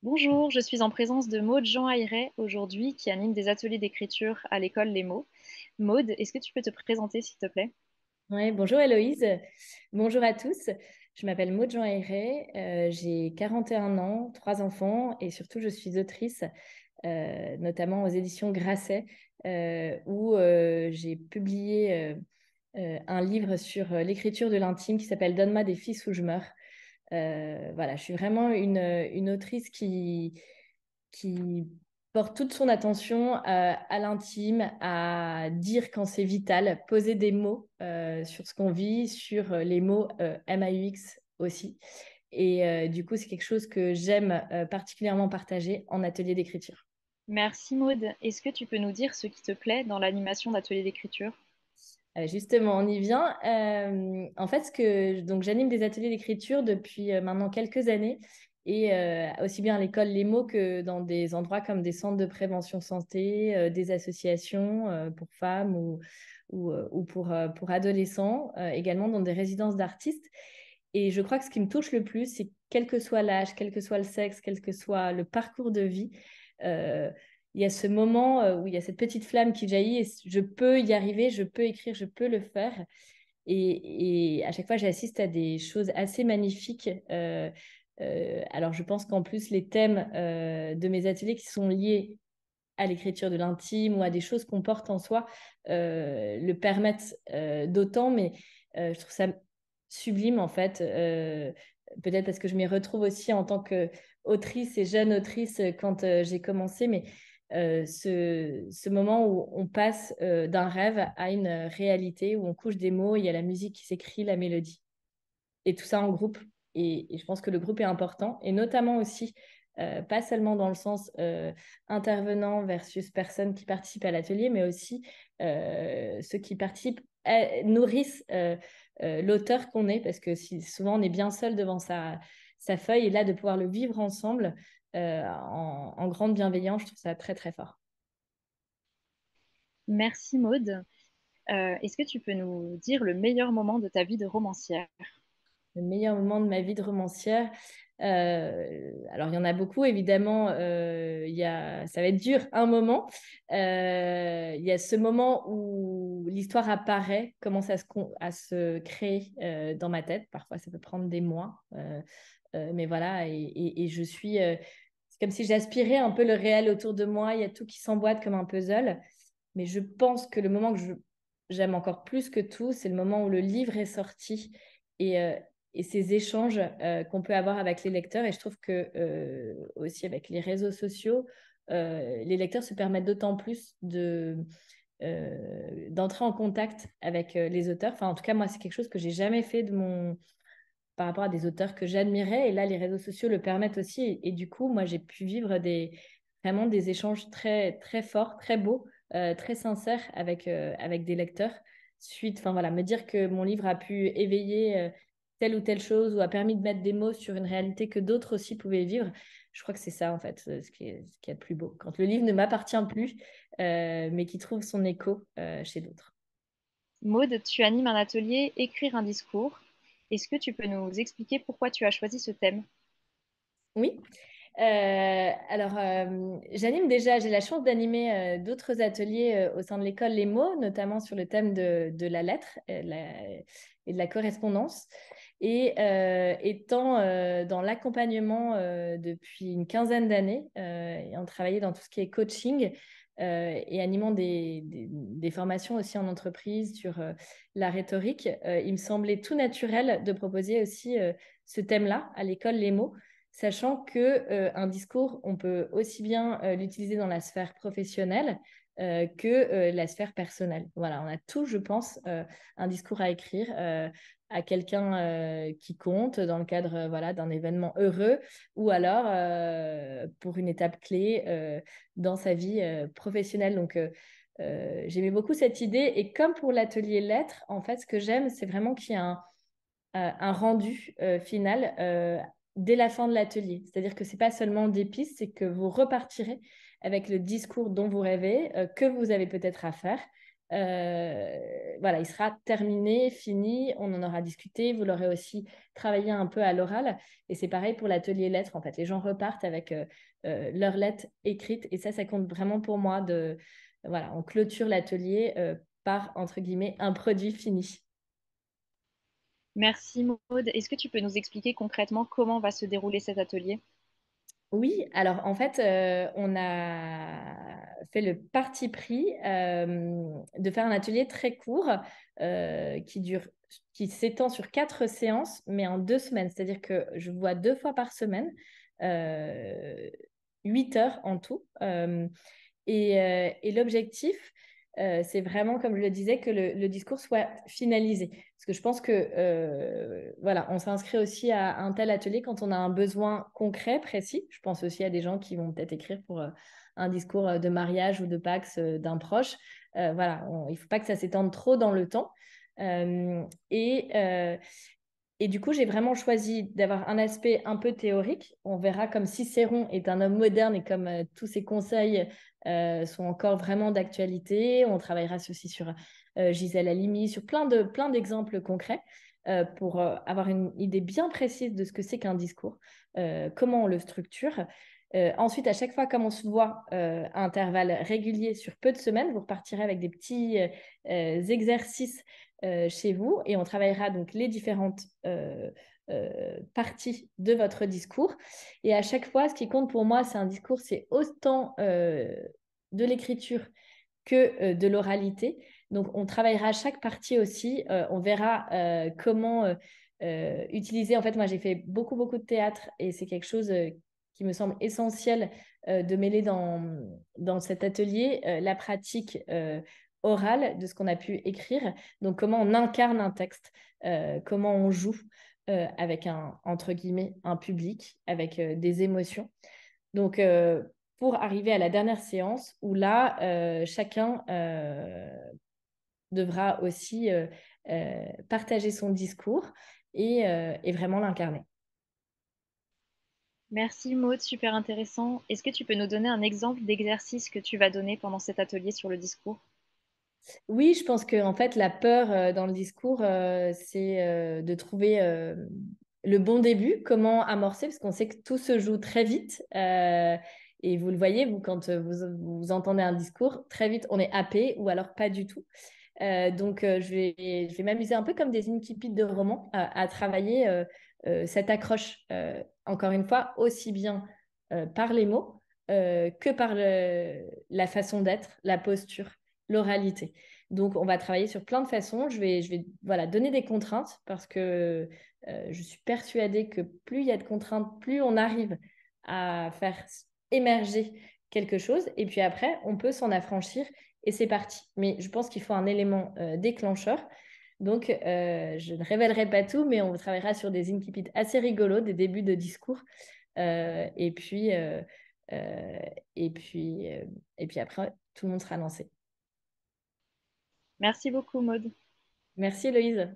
Bonjour, je suis en présence de Maude Jean Ayret aujourd'hui qui anime des ateliers d'écriture à l'école Les Mots. Maude, est-ce que tu peux te présenter s'il te plaît? Ouais, bonjour Héloïse, bonjour à tous. Je m'appelle Maud Jean Ayret, j'ai 41 ans, trois enfants et surtout je suis autrice, notamment aux éditions Grasset, où j'ai publié un livre sur l'écriture de l'intime qui s'appelle Donne-moi des fils ou je meurs. Voilà, je suis vraiment une autrice qui porte toute son attention à l'intime, à dire quand c'est vital, poser des mots sur ce qu'on vit, sur les mots MAUX aussi. Et du coup, c'est quelque chose que j'aime particulièrement partager en atelier d'écriture. Merci Maude. Est-ce que tu peux nous dire ce qui te plaît dans l'animation d'ateliers d'écriture? Justement, on y vient. En fait, donc j'anime des ateliers d'écriture depuis maintenant quelques années et aussi bien à l'école Les Mots que dans des endroits comme des centres de prévention santé, des associations pour femmes ou pour adolescents, également dans des résidences d'artistes. Et je crois que ce qui me touche le plus, c'est quel que soit l'âge, quel que soit le sexe, quel que soit le parcours de vie, euh, il y a ce moment où il y a cette petite flamme qui jaillit et je peux y arriver, je peux écrire, je peux le faire. Et à chaque fois, j'assiste à des choses assez magnifiques. Alors, je pense qu'en plus, les thèmes de mes ateliers qui sont liés à l'écriture de l'intime ou à des choses qu'on porte en soi le permettent d'autant, mais je trouve ça sublime en fait. Peut-être parce que je m'y retrouve aussi en tant qu'autrice et jeune autrice quand j'ai commencé, mais ce moment où on passe d'un rêve à une réalité, où on couche des mots, il y a la musique qui s'écrit, la mélodie et tout ça en groupe. Et je pense que le groupe est important, et notamment aussi, pas seulement dans le sens intervenant versus personnes qui participent à l'atelier, mais aussi ceux qui participent nourrissent l'auteur qu'on est, parce que souvent on est bien seul devant sa feuille, et là de pouvoir le vivre ensemble en grande bienveillance, je trouve ça très très fort. Merci Maude. Est-ce que tu peux nous dire le meilleur moment de ta vie de romancière? Le meilleur moment de ma vie de romancière. Alors, il y en a beaucoup, évidemment. Ça va être dur un moment. Il y a ce moment où l'histoire apparaît, commence à se créer dans ma tête. Parfois, ça peut prendre des mois. Mais voilà, et je suis. C'est comme si j'aspirais un peu le réel autour de moi. Il y a tout qui s'emboîte comme un puzzle. Mais je pense que le moment j'aime encore plus que tout, c'est le moment où le livre est sorti et, euh, et ces échanges qu'on peut avoir avec les lecteurs. Et je trouve que aussi avec les réseaux sociaux, les lecteurs se permettent d'autant plus d'entrer en contact avec les auteurs. Enfin, en tout cas, moi, c'est quelque chose que j'ai jamais fait par rapport à des auteurs que j'admirais. Et là, les réseaux sociaux le permettent aussi. Et du coup, moi, j'ai pu vivre vraiment des échanges très, très forts, très beaux, très sincères avec des lecteurs. Enfin voilà, me dire que mon livre a pu éveiller telle ou telle chose ou a permis de mettre des mots sur une réalité que d'autres aussi pouvaient vivre. Je crois que c'est ça, en fait, ce qui est le plus beau. Quand le livre ne m'appartient plus, mais qui trouve son écho chez d'autres. Maude, tu animes un atelier Écrire un discours. Est-ce que tu peux nous expliquer pourquoi tu as choisi ce thème? Oui. Alors, j'ai la chance d'animer d'autres ateliers au sein de l'école Les Mots, notamment sur le thème de la lettre et de la correspondance. Et étant dans l'accompagnement depuis une quinzaine d'années, ayant travaillé dans tout ce qui est coaching et animant des formations aussi en entreprise sur la rhétorique, il me semblait tout naturel de proposer aussi ce thème-là à l'école Les Mots, sachant que un discours, on peut aussi bien l'utiliser dans la sphère professionnelle que la sphère personnelle. Voilà, on a tous, je pense, un discours à écrire à quelqu'un qui compte dans le cadre voilà, d'un événement heureux ou alors pour une étape clé dans sa vie professionnelle. Donc, j'aimais beaucoup cette idée. Et comme pour l'atelier lettres, en fait, ce que j'aime, c'est vraiment qu'il y a un rendu final dès la fin de l'atelier. C'est-à-dire que c'est pas seulement des pistes, c'est que vous repartirez avec le discours dont vous rêvez, que vous avez peut-être à faire. Voilà, il sera terminé, fini, on en aura discuté, vous l'aurez aussi travaillé un peu à l'oral. Et c'est pareil pour l'atelier lettres, en fait. Les gens repartent avec leurs lettres écrites et ça compte vraiment pour moi voilà, on clôture l'atelier par, entre guillemets, un produit fini. Merci Maud. Est-ce que tu peux nous expliquer concrètement comment va se dérouler cet atelier? Oui, alors en fait, on a fait le parti pris de faire un atelier très court qui dure, qui s'étend sur 4 séances, mais en 2 semaines. C'est-à-dire que je vois 2 fois par semaine, euh, 8 heures en tout. Et l'objectif, c'est vraiment, comme je le disais, que le discours soit finalisé. Parce que je pense que, voilà, on s'inscrit aussi à un tel atelier quand on a un besoin concret, précis. Je pense aussi à des gens qui vont peut-être écrire pour un discours de mariage ou de Pacs d'un proche. Voilà, il ne faut pas que ça s'étende trop dans le temps. Euh, et, euh, et du coup, j'ai vraiment choisi d'avoir un aspect un peu théorique. On verra comme Cicéron est un homme moderne et comme tous ses conseils sont encore vraiment d'actualité. On travaillera aussi sur Gisèle Halimi, sur plein d'exemples concrets pour avoir une idée bien précise de ce que c'est qu'un discours, comment on le structure. Ensuite, à chaque fois, comme on se voit à intervalles réguliers sur peu de semaines, vous repartirez avec des petits exercices chez vous et on travaillera donc les différentes parties de votre discours. Et à chaque fois, ce qui compte pour moi, c'est un discours, c'est autant de l'écriture que de l'oralité. Donc, on travaillera chaque partie aussi. On verra comment utiliser. En fait, moi, j'ai fait beaucoup de théâtre et c'est quelque chose qui me semble essentiel de mêler dans cet atelier la pratique orale de ce qu'on a pu écrire. Donc, comment on incarne un texte, comment on joue avec entre guillemets, un public, avec des émotions. Donc, pour arriver à la dernière séance où là, chacun devra aussi partager son discours et vraiment l'incarner. Merci Maud, super intéressant. Est-ce que tu peux nous donner un exemple d'exercice que tu vas donner pendant cet atelier sur le discours? Oui, je pense que en fait, la peur dans le discours, c'est de trouver le bon début, comment amorcer, parce qu'on sait que tout se joue très vite. Et vous le voyez, vous, quand vous entendez un discours, très vite, on est happé ou alors pas du tout. Donc, je vais m'amuser un peu comme des incipits de roman à travailler cette accroche, encore une fois, aussi bien par les mots que par la façon d'être, la posture, l'oralité. Donc, on va travailler sur plein de façons. Je vais voilà, donner des contraintes parce que je suis persuadée que plus il y a de contraintes, plus on arrive à faire émerger quelque chose. Et puis après, on peut s'en affranchir et c'est parti. Mais je pense qu'il faut un élément déclencheur. Donc, je ne révélerai pas tout, mais on travaillera sur des incipits assez rigolos, des débuts de discours. Euh, et puis, euh, euh, et puis, euh, et puis après, tout le monde sera lancé. Merci beaucoup Maud. Merci, Héloïse.